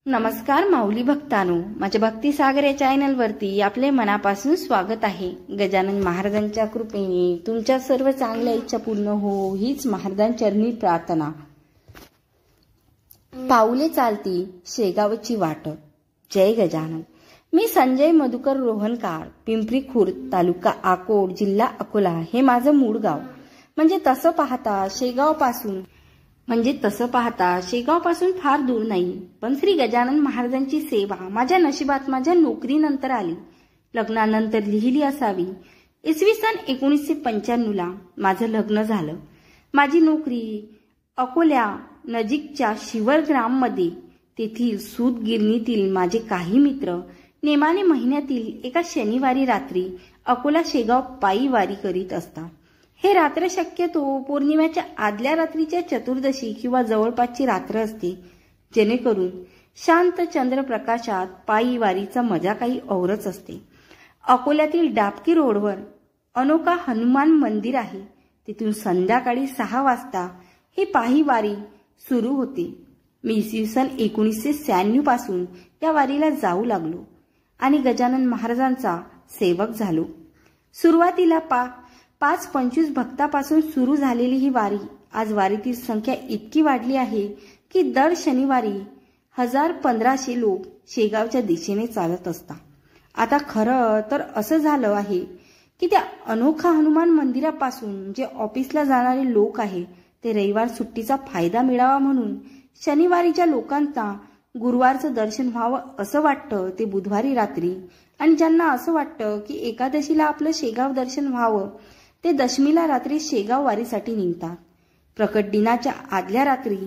नमस्कार माऊली भक्तांनो, माझ्या भक्ती सागर या चॅनलवरती आपले मनापासून स्वागत आहे। गजानन महाराजांच्या कृपेने तुमच्या सर्व चांगल्या इच्छा पूर्ण हो हीच महाराजांचरणी प्रार्थना। पाऊले चालती शेगावची वाट। जय गजानन। मी संजय मधुकर रोहनकार, पिंपरी खुर्द, तालुका अकोट, जिल्हा अकोला हे माझं मूळ गाव। म्हणजे तसं पाहता शेगावपासून फार दूर नाही, पण श्री गजानन महाराजांची सेवा माझ्या नशिबात माझ्या नोकरीनंतर आली। लग्नानंतर लिहिली असावी। इसवी सन 1995 ला माझं लग्न झालं। माझी नोकरी अकोल्या नजीकच्या शिवरग्राम मध्ये। तेथील सूतगिरणीतील माझे काही मित्र नेमाने महिन्यातील एका शनिवारी रात्री अकोला शेगाव पायी वारी करीत असतात। हे रात्र शक्यतो पौर्णिमेच्या आदल्या रात्रीच्या चतुर्दशी किंवा जवळपासची रात्र असते, जेणेकरून शांत चंद्रप्रकाशात पायी वारीचा मजा काही औरच असते। अकोल्यातील डाबकी रोडवर अनोखा हनुमान मंदिर आहे। तिथून संध्याकाळी 6 वाजता ही पायी वारी सुरू होते। मी इसवी सन 1996 पासून या वारीला जाऊ लागलो आणि गजानन महाराजांचा सेवक झालो। सुरुवातीला 5-25 भक्तापासून सुरू झालेली ही वारी आज वारीतील संख्या इतकी वाढली आहे की दर शनिवारी 1000-1500 लोक शेगावच्या दिशेने चालत असतात। आता खरं तर असं झालं आहे की त्या अनोखा हनुमान मंदिरापासून जे ऑफिसला जाणारे लोक आहे ते रविवार सुट्टीचा फायदा मिळावा म्हणून शनिवारीच्या लोकांना गुरुवारचं दर्शन व्हावं असं वाटतं ते बुधवारी रात्री, आणि ज्यांना असं वाटतं की एकादशीला आपलं शेगाव दर्शन व्हावं ते दशमीला रात्री शेगाव वारीसाठी निघतात। प्रकट दिनाच्या आदल्या रात्री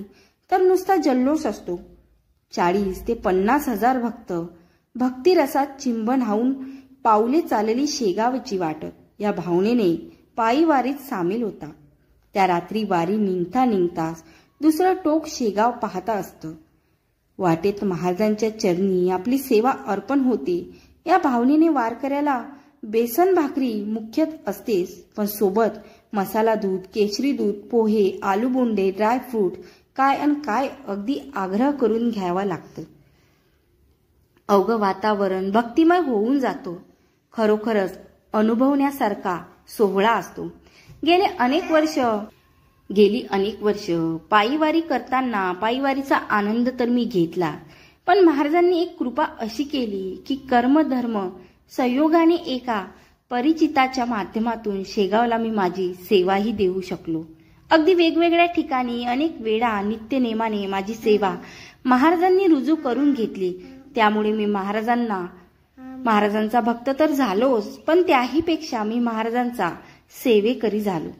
तर नुसता जल्लोष असतो। 40 ते 50 हजार भक्त भक्तिरसात चिंब न्हाऊन पाऊले चालली शेगावची वाट या भावनेने पायी वारीत सामील होता। त्या रात्री वारी निघताच दुसरं टोक शेगाव पाहता असतं। वाटेत महाराजांच्या चरणी आपली सेवा अर्पण होते या भावनेने वारकऱ्याला बेसन भाकरी मुख्यत असतेच, पण सोबत मसाला दूध, केशरी दूध, पोहे, आलू बोंडे, ड्रायफ्रूट काय अगदी आग्रह करून घ्यावा लागतं। अवघं वातावरण भक्तिमय होऊन जातो। खरोखरच अनुभवण्यासारखा सोहळा असतो। गेली अनेक वर्ष पायीवारी करताना पायीवारीचा आनंद तर मी घेतला, पण महाराजांनी एक कृपा अशी केली की कर्मधर्म संयोगाने एका परिचिताच्या माध्यमातून शेगावला मी माझी सेवाही देऊ शकलो। अगदी वेगवेगळ्या ठिकाणी अनेक वेळा नित्यनेमाने माझी सेवा महाराजांनी रुजू करून घेतली। त्यामुळे मी महाराजांचा भक्त तर झालोच, पण त्याहीपेक्षा मी महाराजांचा सेवेकरी झालो।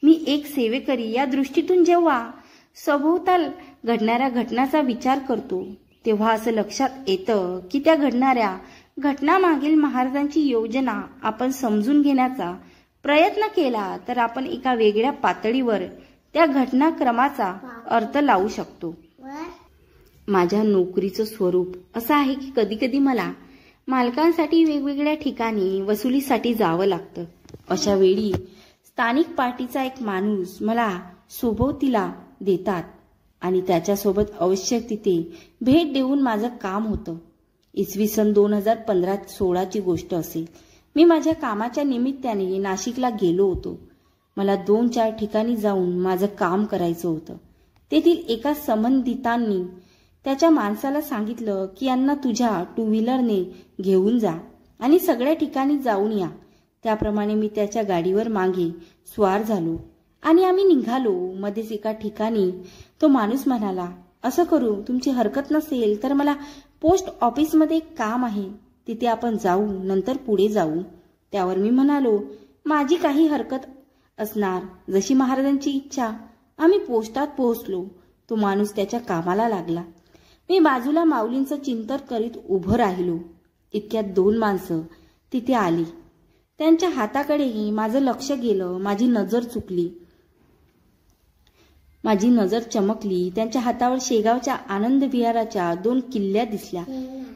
मी एक सेवेकरी या दृष्टीतून जेव्हा सभोवताल घडणाऱ्या घटनांचा विचार करतो तेव्हा असं लक्षात येतं की त्या घडणाऱ्या घटनामागील महाराजांची योजना आपण समजून घेण्याचा प्रयत्न केला तर आपण एका वेगळ्या पातळीवर त्या घटनाक्रमाचा अर्थ लावू शकतो। माझ्या नोकरीचं स्वरूप असं आहे की कधीकधी मला मालकांसाठी वेगवेगळ्या ठिकाणी वसुलीसाठी जावं लागतं। अशा वेळी स्थानिक पार्टीचा एक माणूस मला सोबतीला देतात आणि त्याच्यासोबत आवश्यक तिथे भेट देऊन माझं काम होतं। इसवी सन 2015-16 ची गोष्ट असेल। मी माझ्या कामाच्या निमित्ताने नाशिकला गेलो होतो। मला 2-4 ठिकाणी जाऊन माझं काम करायचं होतं। तेथील एका संबंधितांनी त्याच्या माणसाला सांगितलं की यांना तुझ्या 2 व्हीलरने घेऊन जा आणि सगळ्या ठिकाणी जाऊन या। त्याप्रमाणे मी त्याच्या गाडीवर मागे स्वार झालो आणि आम्ही निघालो। मध्येच एका ठिकाणी तो माणूस म्हणाला, असं करू, तुमची हरकत नसेल तर मला पोस्ट ऑफिसमध्ये एक काम आहे, तिथे आपण जाऊ, नंतर पुढे जाऊ। त्यावर मी म्हणालो, माझी काही हरकत असणार, जशी महाराजांची इच्छा। आम्ही पोस्टात पोहोचलो। तो माणूस त्याच्या कामाला लागला। मी बाजूला माऊलींचं चिंतन करीत उभं राहिलो। इतक्यात 2 माणसं तिथे आली। त्यांच्या हाताकडेही माझं लक्ष गेलं। माझी नजर चमकली। त्यांच्या हातावर शेगावच्या आनंद विहाराच्या 2 किल्ल्या दिसल्या।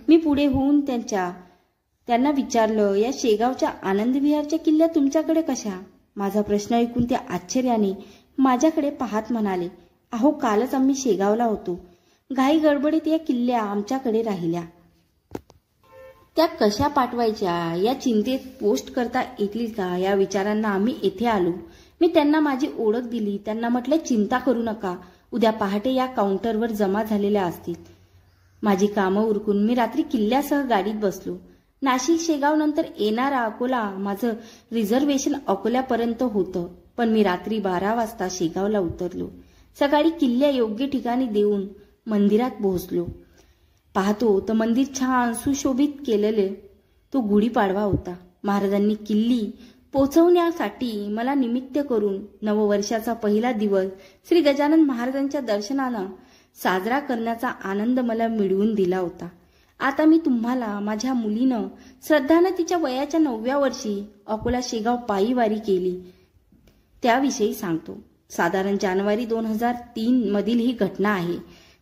मी पुढे होऊन त्यांना विचारलं, या शेगावच्या आनंद विहारच्या किल्ल्या तुमच्याकडे कशा? माझा प्रश्न ऐकून ते आश्चर्याने माझ्याकडे पाहत म्हणाले, अहो कालच आम्ही शेगावला होतो। घाई गडबडीत या किल्ल्या आमच्याकडे राहिल्या. त्या कशा पाठवायच्या या चिंतेत पोस्ट करता येतील का या विचारांना आम्ही येथे आलो. मी त्यांना माझी ओळख दिली. त्यांना म्हटले, चिंता करू नका, उद्या पहाटे या काउंटरवर जमा झालेल्या असतील. माझी कामं उरकून मी रात्री किल्ल्यासह गाडीत बसलो. नाशिक शेगाव नंतर येणारा अकोला, माझं रिझर्वेशन अकोल्यापर्यंत होतं, पण मी रात्री 12 वाजता शेगावला उतरलो. सकाळी किल्ल्या योग्य ठिकाणी देऊन मंदिरात पोहोचलो. पाहतो तर मंदिर छान सुशोभित केलेले. तो गुढीपाडवा होता. महाराजांनी किल्ली पोचवण्यासाठी मला निमित्त करून नववर्षाचा पहिला दिवस श्री गजानन महाराजांच्या दर्शनानं साजरा करण्याचा आनंद मला मिळवून दिला होता. आता मी तुम्हाला माझ्या मुलीनं श्रद्धानं तिच्या वयाच्या 9व्या वर्षी अकोला शेगाव पायी वारी केली त्याविषयी सांगतो. साधारण जानेवारी 2003 मधील ही घटना आहे.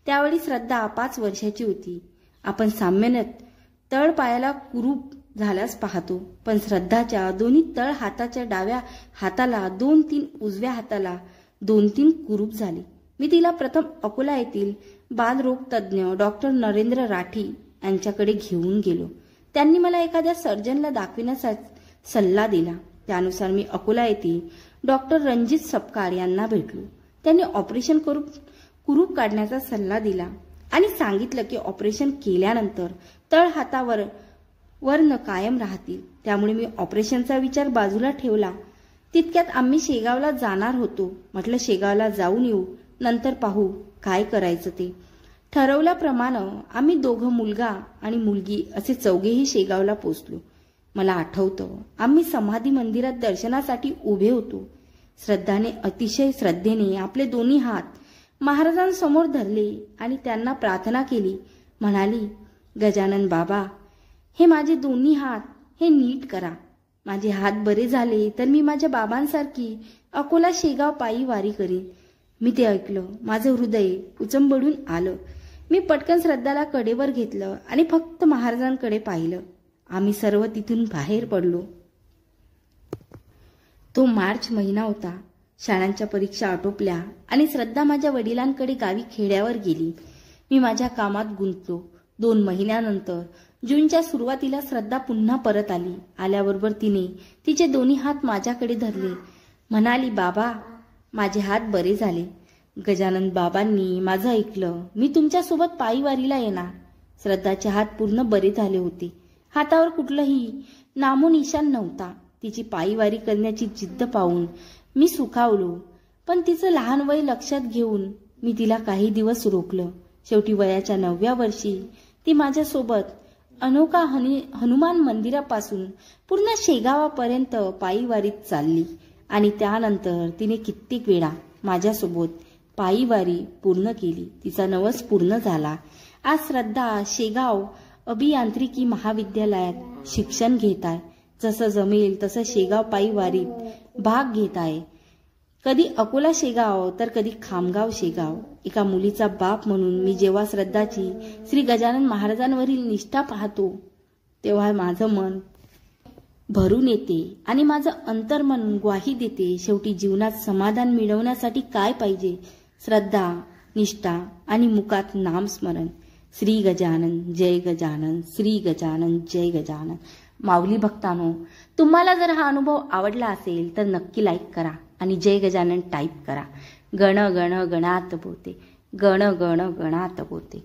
त्यावेळी श्रद्धा 5 वर्षाची होती. आपण सामान्यत तळ पायाला कुरूप झाल्यास पाहतो, पण श्रद्धाच्या दोन्ही तळ हाताच्या डाव्या हाताला 2-3, उजव्या हाताला 2-3 कुरूप झाले. मी तिला प्रथम अकोला येथील बालरोग तज्ज्ञ डॉक्टर नरेंद्र राठी यांच्याकडे घेऊन गेलो. त्यांनी मला एखाद्या सर्जनला दाखविण्याचा सल्ला दिला. त्यानुसार मी अकोला येथील डॉक्टर रणजित सपकाळ यांना भेटलो. त्यांनी ऑपरेशन करून कुरूप काढण्याचा सल्ला दिला आणि सांगितलं की ऑपरेशन केल्यानंतर तळ हातावर वर्ण कायम राहतील. त्यामुळे मी ऑपरेशनचा विचार बाजूला ठेवला. तितक्यात आम्ही शेगावला जाणार होतो. म्हटलं, शेगावला जाऊन येऊ, नंतर पाहू काय करायचं ते. ठरवल्याप्रमाणे आम्ही दोघं, मुलगा आणि मुलगी असे चौघेही शेगावला पोचलो. मला आठवतं, आम्ही समाधी मंदिरात दर्शनासाठी उभे होतो. श्रद्धाने अतिशय श्रद्धेने आपले दोन्ही हात महाराजांसमोर धरले आणि त्यांना प्रार्थना केली. म्हणाली, गजानन बाबा, हे माझे दोन्ही हात हे नीट करा. माझे हात बरे झाले तर मी माझ्या बाबांसारखी अकोला शेगाव पायी वारी करीन. मी ते ऐकलं. माझं हृदय उचंबळून आलं. मी पटकन श्रद्धाला कडेवर घेतलं आणि फक्त महाराजांकडे पाहिलं. आम्ही सर्व तिथून बाहेर पडलो. तो मार्च महिना होता. शाळांच्या परीक्षा आटोपल्या आणि श्रद्धा माझ्या वडिलांकडे गावी खेड्यावर गेली. मी माझ्या कामात गुंतलो. 2 महिन्यानंतर जूनच्या सुरुवातीला श्रद्धा पुन्हा परत आली. आल्याबरोबर तिने तिचे दोन्ही हात माझ्याकडे धरले. म्हणाली, बाबा, माझे हात बरे झाले. गजानन बाबांनी माझं ऐकलं. मी तुमच्यासोबत पायी वारीला येणार. श्रद्धाचे हात पूर्ण बरे झाले होते. हातावर कुठलंही नामोनिशाण नव्हता. तिची पायी वारी करण्याची जिद्द पाहून मी सुखावलो. पण तिचं लहान वय लक्षात घेऊन मी तिला काही दिवस रोखलं. शेवटी वयाच्या 9व्या वर्षी ती माझ्यासोबत अनोखा हनुमान मंदिरापासून पूर्ण शेगावापर्यंत पायी वारीत चालली आणि त्यानंतर तिने कित्येक वेळा माझ्यासोबत पायी वारी पूर्ण केली. तिचा नवस पूर्ण झाला. आज श्रद्धा शेगाव अभियांत्रिकी महाविद्यालयात शिक्षण घेत आहे. जसं जमेल तसं शेगाव पायी वारीत भाग घेत आहे. कधी अकोला शेगाव तर कधी खामगाव शेगाव. एका मुलीचा बाप म्हणून मी जेव्हा श्रद्धाची श्री गजानन महाराजांवरील निष्ठा पाहतो तेव्हा माझं मन भरून येते आणि माझं अंतर्मन ग्वाही देते. शेवटी जीवनात समाधान मिळवण्यासाठी काय पाहिजे? श्रद्धा, निष्ठा आणि मुखात नामस्मरण. श्री गजानन, जय गजानन, श्री गजानन, जय गजानन. माऊली भक्तांनो, तुम्हाला जर हा अनुभव आवडला असेल तर नक्की लाईक करा आणि जय गजानन टाईप करा. गण गण गणात बोते, गण गण गणात बोते.